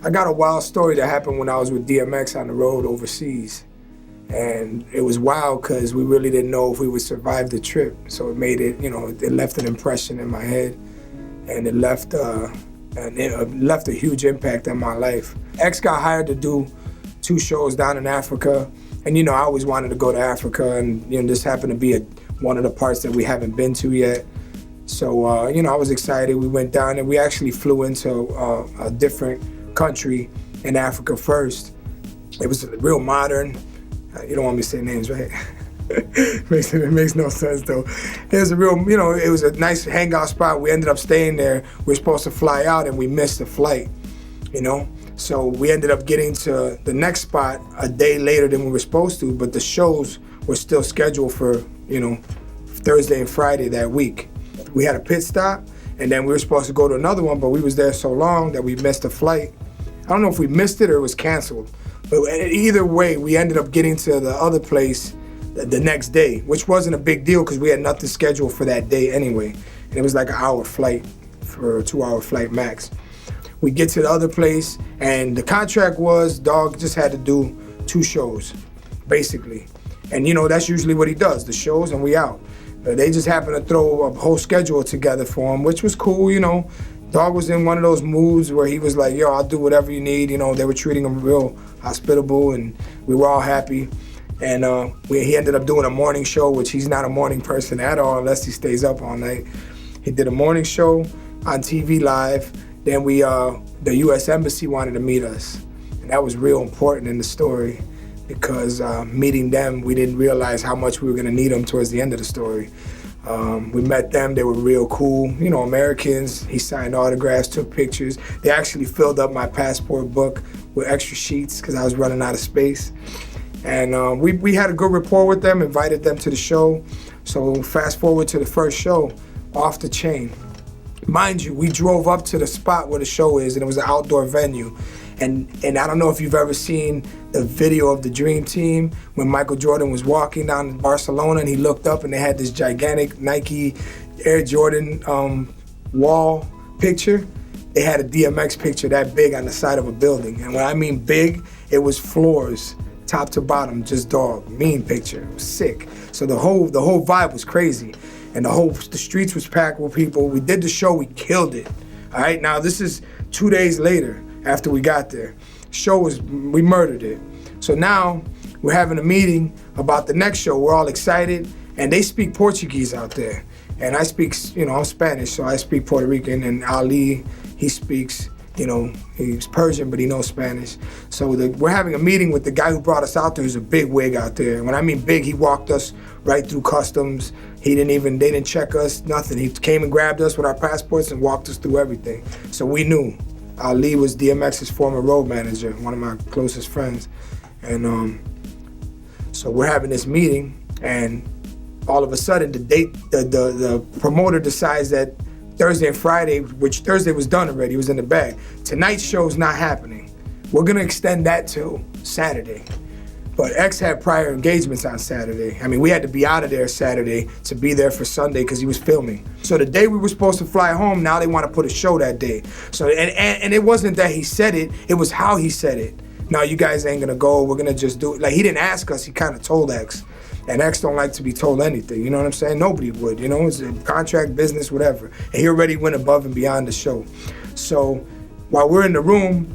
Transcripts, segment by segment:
I got a wild story that happened when I was with DMX on the road overseas. And it was wild because we really didn't know if we would survive the trip. So it made it, it left an impression in my head, and it left a huge impact on my life. X got hired to do 2 shows down in Africa. And I always wanted to go to Africa, and this happened to be one of the parts that we haven't been to yet. So, I was excited. We went down and we actually flew into a different country in Africa first. It was real modern. You don't want me to say names, right? It makes no sense though. It was a real, it was a nice hangout spot. We ended up staying there. We were supposed to fly out and we missed the flight, So we ended up getting to the next spot a day later than we were supposed to, but the shows were still scheduled for, Thursday and Friday that week. We had a pit stop, and then we were supposed to go to another one, but we was there so long that we missed the flight. I don't know if we missed it or it was canceled, but either way, we ended up getting to the other place the next day, which wasn't a big deal because we had nothing scheduled for that day anyway. And it was like an hour flight for a 2-hour flight max. We get to the other place, and the contract was Dog just had to do 2 shows, basically. And that's usually what he does, the shows and we out. They just happened to throw a whole schedule together for him, which was cool, Dog was in one of those moods where he was like, yo, I'll do whatever you need. They were treating him real hospitable, and we were all happy. And he ended up doing a morning show, which he's not a morning person at all unless he stays up all night. He did a morning show on TV live. Then the U.S. Embassy wanted to meet us. And that was real important in the story because meeting them, we didn't realize how much we were gonna need them towards the end of the story. We met them, they were real cool, Americans. He signed autographs, took pictures. They actually filled up my passport book with extra sheets because I was running out of space. And we had a good rapport with them, invited them to the show. So fast forward to the first show, off the chain. Mind you, we drove up to the spot where the show is, and it was an outdoor venue. And I don't know if you've ever seen the video of the Dream Team when Michael Jordan was walking down in Barcelona and he looked up and they had this gigantic Nike Air Jordan wall picture. They had a DMX picture that big on the side of a building. And when I mean big, it was floors, top to bottom, just Dog. Mean picture. It was sick. So the whole vibe was crazy. And the streets was packed with people. We did the show, we killed it. All right, now this is 2 days later after we got there. We murdered it. So now we're having a meeting about the next show. We're all excited, and they speak Portuguese out there. And I speak, I'm Spanish, so I speak Puerto Rican, and Ali, he speaks, he's Persian, but he knows Spanish. So we're having a meeting with the guy who brought us out there, who's a big wig out there. And when I mean big, he walked us right through customs. They didn't check us, nothing. He came and grabbed us with our passports and walked us through everything. So we knew. Ali was DMX's former road manager, one of my closest friends. And so we're having this meeting, and all of a sudden the promoter decides that Thursday and Friday, which Thursday was done already, it was in the bag. Tonight's show's not happening. We're gonna extend that till Saturday. But X had prior engagements on Saturday. I mean, we had to be out of there Saturday to be there for Sunday because he was filming. So the day we were supposed to fly home, now they want to put a show that day. So and it wasn't that he said it, it was how he said it. No, you guys ain't gonna go, we're gonna just do it. Like, he didn't ask us, he kind of told X. And X don't like to be told anything, you know what I'm saying? Nobody would, it's a contract, business, whatever. And he already went above and beyond the show. So while we're in the room,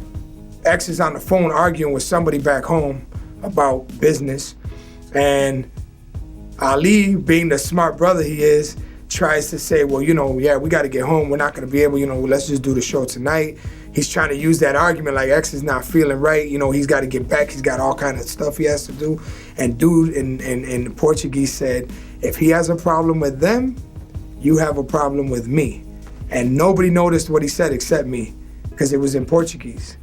X is on the phone arguing with somebody back home about business, and Ali, being the smart brother he is, tries to say, well, yeah, we got to get home. We're not going to be able, let's just do the show tonight. He's trying to use that argument like X is not feeling right. He's got to get back. He's got all kind of stuff he has to do. And dude in Portuguese said, if he has a problem with them, you have a problem with me. And nobody noticed what he said except me, because it was in Portuguese.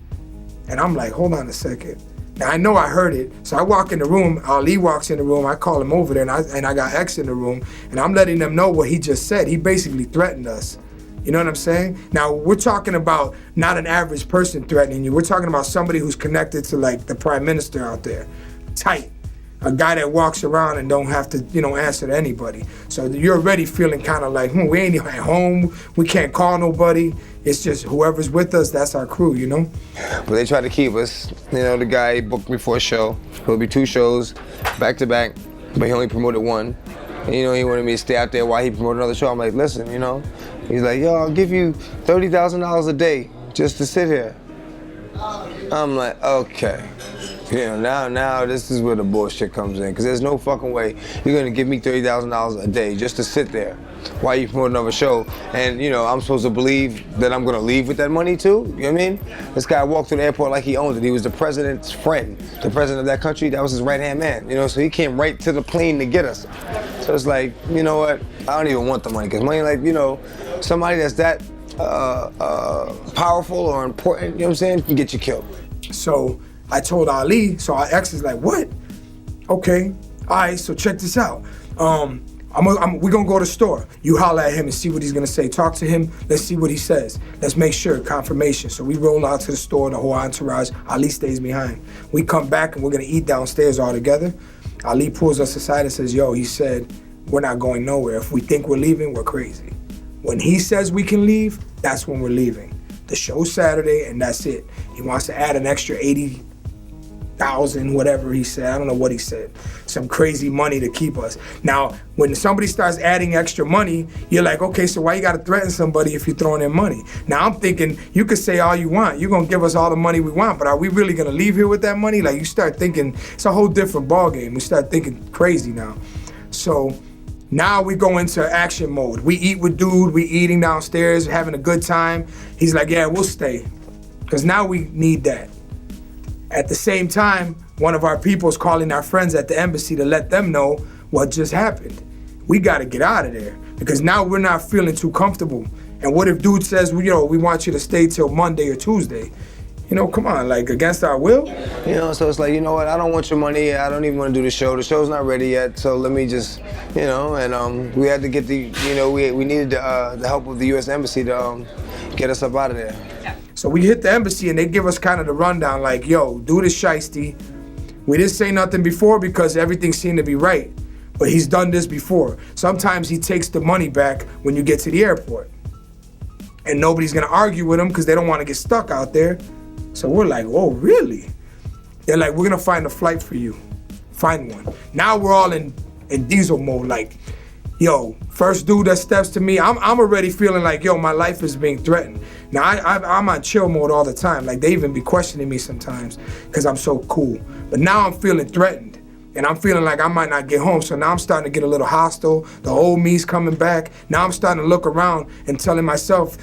And I'm like, hold on a second. Now, I know I heard it, so I walk in the room, Ali walks in the room, I call him over there, and I got X in the room, and I'm letting them know what he just said. He basically threatened us. You know what I'm saying? Now, we're talking about not an average person threatening you. We're talking about somebody who's connected to, like, the prime minister out there. Tight. a guy that walks around and don't have to, answer to anybody. So you're already feeling kind of like, we ain't even at home, we can't call nobody. It's just whoever's with us, that's our crew, But they try to keep us. The guy booked me for a show. It'll be 2 shows, back to back, but he only promoted 1. And, he wanted me to stay out there while he promoted another show. I'm like, listen, He's like, yo, I'll give you $30,000 a day just to sit here. I'm like, okay. Now this is where the bullshit comes in, because there's no fucking way you're gonna give me $30,000 a day just to sit there while you promote another show, and I'm supposed to believe that I'm gonna leave with that money too. You know what I mean? This guy walked through the airport like he owned it. He was the president's friend, the president of that country. That was his right-hand man. So he came right to the plane to get us. So it's like, you know what? I don't even want the money, because money, like, somebody that's that powerful or important, you know what I'm saying, can get you killed. So I told Ali, so our ex is like, what? Okay, all right, so check this out. We're gonna go to the store. You holler at him and see what he's gonna say. Talk to him, let's see what he says. Let's make sure, confirmation. So we roll out to the store, the whole entourage. Ali stays behind. We come back and we're gonna eat downstairs all together. Ali pulls us aside and says, yo, he said, we're not going nowhere. If we think we're leaving, we're crazy. When he says we can leave, that's when we're leaving. The show's Saturday and that's it. He wants to add an extra 80,000, whatever he said. I don't know what he said. Some crazy money to keep us. Now, when somebody starts adding extra money, you're like, okay, so why you gotta threaten somebody if you're throwing in money? Now I'm thinking, you could say all you want. You're gonna give us all the money we want, but are we really gonna leave here with that money? Like, you start thinking, it's a whole different ballgame. We start thinking crazy now. So now we go into action mode. We eat with dude, we eating downstairs, having a good time. He's like, yeah, we'll stay. Because now we need that. At the same time, one of our people is calling our friends at the embassy to let them know what just happened. We gotta get out of there, because now we're not feeling too comfortable. And what if dude says, we want you to stay till Monday or Tuesday? Come on, like, against our will? So it's like, you know what, I don't want your money, I don't even want to do the show. The show's not ready yet, so let me just, and we had to get we needed the help of the U.S. Embassy to get us up out of there. So we hit the embassy and they give us kind of the rundown, like, yo, dude is shiesty. We didn't say nothing before because everything seemed to be right, but he's done this before. Sometimes he takes the money back when you get to the airport. And nobody's gonna argue with him because they don't want to get stuck out there. So we're like, oh, really? They're like, we're gonna find a flight for you. Find one. Now we're all in diesel mode, like, yo, first dude that steps to me, I'm already feeling like, yo, my life is being threatened. Now I'm on chill mode all the time. Like, they even be questioning me sometimes because I'm so cool. But now I'm feeling threatened. And I'm feeling like I might not get home. So now I'm starting to get a little hostile. The old me's coming back. Now I'm starting to look around and telling myself,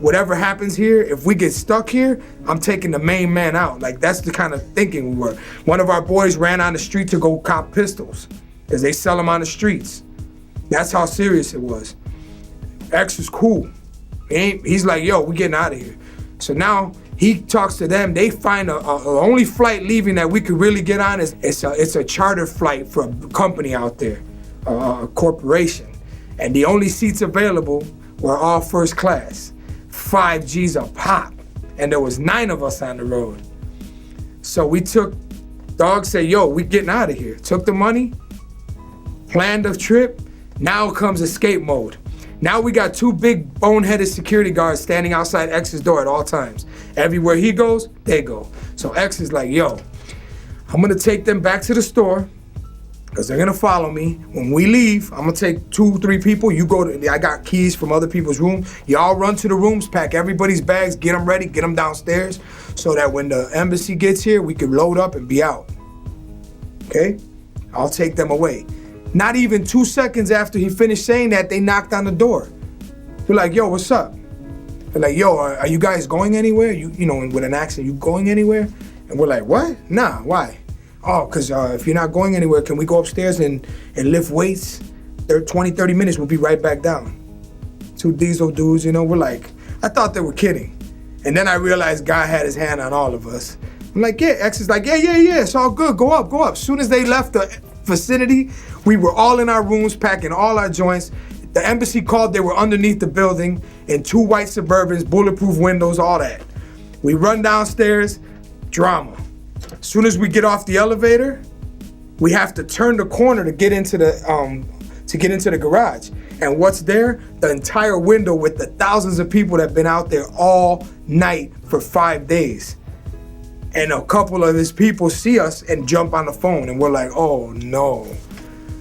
whatever happens here, if we get stuck here, I'm taking the main man out. Like, that's the kind of thinking we were. One of our boys ran on the street to go cop pistols because they sell them on the streets. That's how serious it was. X was cool. He's like, yo, we getting out of here. So now he talks to them. They find a only flight leaving that we could really get on is it's a charter flight for a company out there, a corporation. And the only seats available were all first class. 5 G's a pop. And there was 9 of us on the road. So we took, dog said, yo, we getting out of here. Took the money, planned the trip. Now comes escape mode. Now we got 2 big boneheaded security guards standing outside X's door at all times. Everywhere he goes, they go. So X is like, yo, I'm gonna take them back to the store because they're gonna follow me. When we leave, I'm gonna take 2-3 people. You go to, I got keys from other people's room. Y'all run to the rooms, pack everybody's bags, get them ready, get them downstairs so that when the embassy gets here, we can load up and be out. Okay? I'll take them away. Not even 2 seconds after he finished saying that, they knocked on the door. We're like, yo, what's up? They're like, yo, are you guys going anywhere? You know, with an accent, you going anywhere? And we're like, what? Nah, why? Oh, because if you're not going anywhere, can we go upstairs and lift weights? 20, 30 minutes, we'll be right back down. 2 diesel dudes, we're like, I thought they were kidding. And then I realized God had his hand on all of us. I'm like, yeah, X is like, yeah, it's all good, go up. As soon as they left the vicinity, we were all in our rooms, packing all our joints. The embassy called, they were underneath the building in 2 white Suburbans, bulletproof windows, all that. We run downstairs, drama. As soon as we get off the elevator, we have to turn the corner to get into the garage. And what's there? The entire window with the thousands of people that have been out there all night for 5 days. And a couple of his people see us and jump on the phone, and we're like, oh no.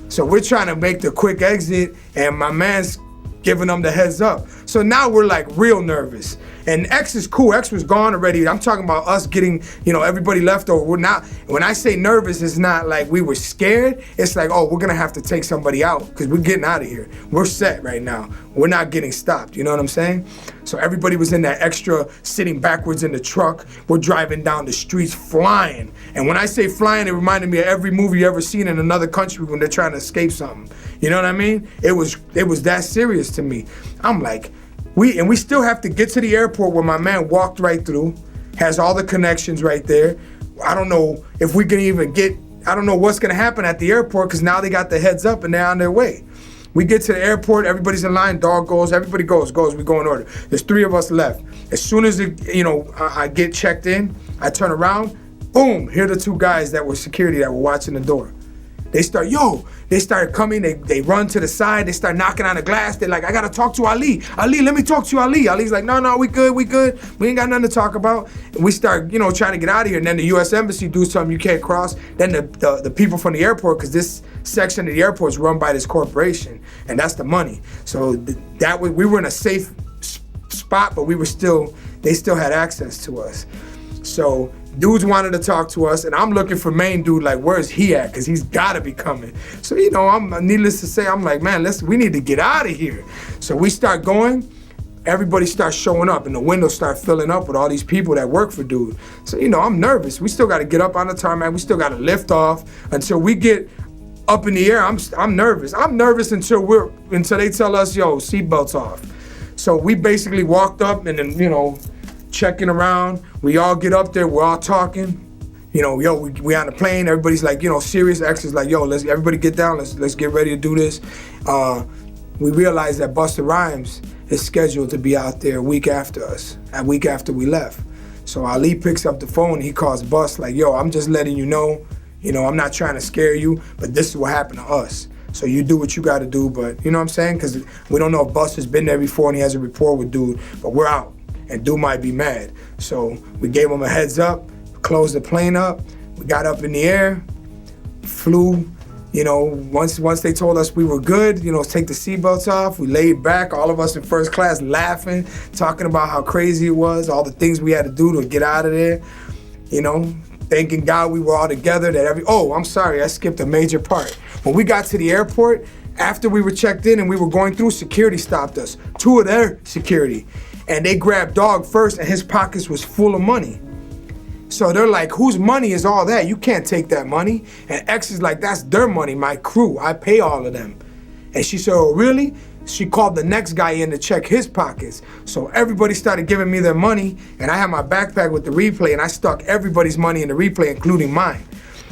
So we're trying to make the quick exit, and my man's giving them the heads up. So now we're like real nervous. And X is cool. X was gone already. I'm talking about us getting, everybody left over. We're not, when I say nervous, it's not like we were scared. It's like, oh, we're gonna have to take somebody out because we're getting out of here. We're set right now. We're not getting stopped. You know what I'm saying? So everybody was in that extra sitting backwards in the truck. We're driving down the streets flying. And when I say flying, it reminded me of every movie you ever seen in another country when they're trying to escape something. You know what I mean? It was that serious to me. I'm like, we still have to get to the airport where my man walked right through, has all the connections right there. I don't know if we can even I don't know what's gonna happen at the airport because now they got the heads up and they're on their way. We get to the airport, everybody's in line, dog goes, everybody goes, we go in order. There's 3 of us left. As soon as I get checked in, I turn around, boom, here are the 2 guys that were security that were watching the door. They started coming, they run to the side, they start knocking on the glass. They're like, I gotta talk to Ali. Ali, let me talk to Ali. Ali's like, no, we good. We ain't got nothing to talk about. And we start, trying to get out of here. And then the US Embassy do something you can't cross. Then the people from the airport, because this section of the airport is run by this corporation, and that's the money. So we were in a safe spot, but they still had access to us. So dudes wanted to talk to us, and I'm looking for main dude, like, where's he at? Because he's got to be coming. So, I'm needless to say, I'm like, man, we need to get out of here. So we start going, everybody starts showing up, and the windows start filling up with all these people that work for dude. So, I'm nervous. We still got to get up on the tarmac. We still got to lift off until we get up in the air. I'm nervous. I'm nervous until they tell us, yo, seatbelts off. So we basically walked up and then, checking around. We all get up there, we're all talking. We on the plane, everybody's like, serious. X is like, yo, let's everybody get down, let's get ready to do this. We realized that Busta Rhymes is scheduled to be out there a week after us, a week after we left. So Ali picks up the phone, he calls Bust like, yo, I'm just letting you know, I'm not trying to scare you, but this is what happened to us. So you do what you gotta do, but you know what I'm saying? Because we don't know if Busta's been there before and he has a rapport with dude, but we're out. And dude might be mad. So we gave him a heads up, closed the plane up, we got up in the air, flew, once they told us we were good, take the seatbelts off, we laid back, all of us in first class laughing, talking about how crazy it was, all the things we had to do to get out of there, thanking God we were all together, I'm sorry, I skipped a major part. When we got to the airport, after we were checked in and we were going through, security stopped us, 2 of their security. And they grabbed Dog first, and his pockets was full of money. So they're like, whose money is all that? You can't take that money. And X is like, that's their money, my crew. I pay all of them. And she said, oh, really? She called the next guy in to check his pockets. So everybody started giving me their money, and I had my backpack with the replay, and I stuck everybody's money in the replay, including mine.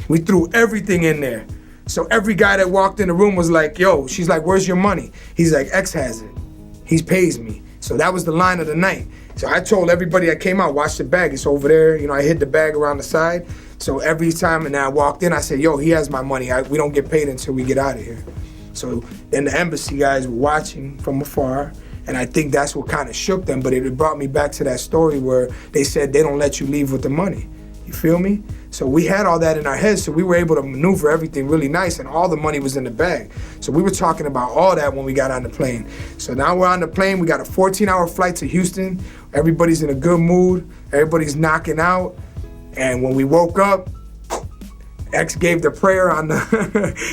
We threw everything in there. So every guy that walked in the room was like, yo, she's like, where's your money? He's like, X has it. He pays me. So that was the line of the night. So I told everybody that came out, watch the bag, it's over there. I hid the bag around the side. So every time, and then I walked in, I said, yo, he has my money. We don't get paid until we get out of here. So then the embassy guys were watching from afar, and I think that's what kind of shook them, but it brought me back to that story where they said they don't let you leave with the money. You feel me? So we had all that in our heads, so we were able to maneuver everything really nice, and all the money was in the bag. So we were talking about all that when we got on the plane. So now we're on the plane, we got a 14-hour flight to Houston. Everybody's in a good mood, everybody's knocking out, and when we woke up, X gave the prayer on the,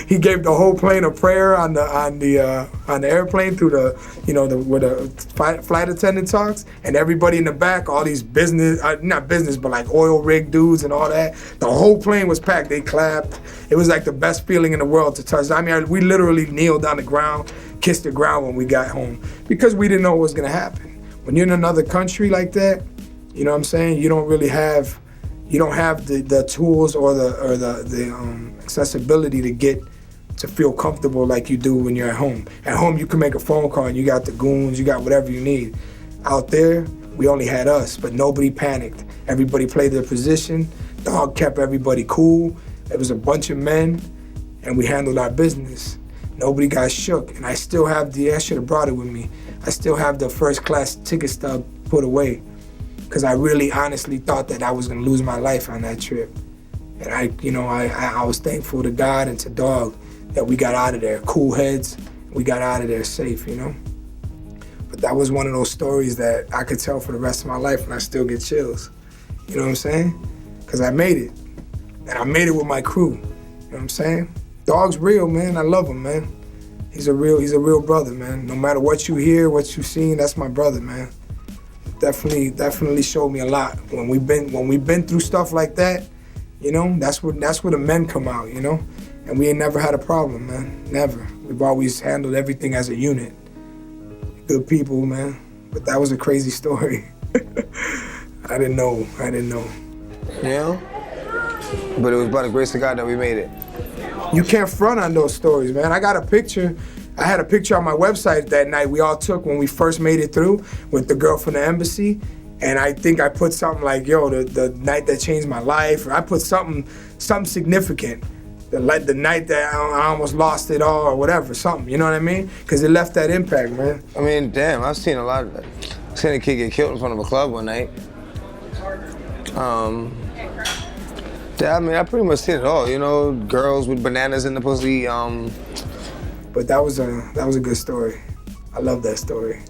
he gave the whole plane a prayer on the airplane through where the flight attendant talks, and everybody in the back, all these business, not business, but like oil rig dudes and all that. The whole plane was packed. They clapped. It was like the best feeling in the world to touch. I mean, we literally kneeled on the ground, kissed the ground when we got home because we didn't know what was gonna happen. When you're in another country like that, you know what I'm saying? You don't have the tools or the accessibility to feel comfortable like you do when you're at home. At home, you can make a phone call and you got the goons, you got whatever you need. Out there, we only had us, but nobody panicked. Everybody played their position. Dog kept everybody cool. It was a bunch of men. and we handled our business. Nobody got shook, and I still have I should have brought it with me. I still have the first class ticket stub put away, because I really honestly thought that I was gonna lose my life on that trip. And I was thankful to God and to Dog that we got out of there, cool heads, we got out of there safe, you know? But that was one of those stories that I could tell for the rest of my life and I still get chills. You know what I'm saying? Because I made it. And I made it with my crew. You know what I'm saying? Dog's real, man. I love him, man. He's a real brother, man. No matter what you hear, what you've seen, that's my brother, man. Definitely showed me a lot. When we've been through stuff like that, you know, that's where the men come out, you know? And we ain't never had a problem, man. Never. We've always handled everything as a unit. Good people, man. But that was a crazy story. I didn't know. Yeah? But it was by the grace of God that we made it. You can't front on those stories, man. I had a picture on my website that night we all took when we first made it through with the girl from the embassy. And I think I put something like, yo, the night that changed my life. Or I put something significant. The night that I almost lost it all or whatever, something, you know what I mean? Because it left that impact, man. I mean, damn, I've seen a lot of that. I've seen a kid get killed in front of a club one night. Yeah, I mean, I pretty much seen it all, you know, girls with bananas in the pussy. But that was a good story. I love that story.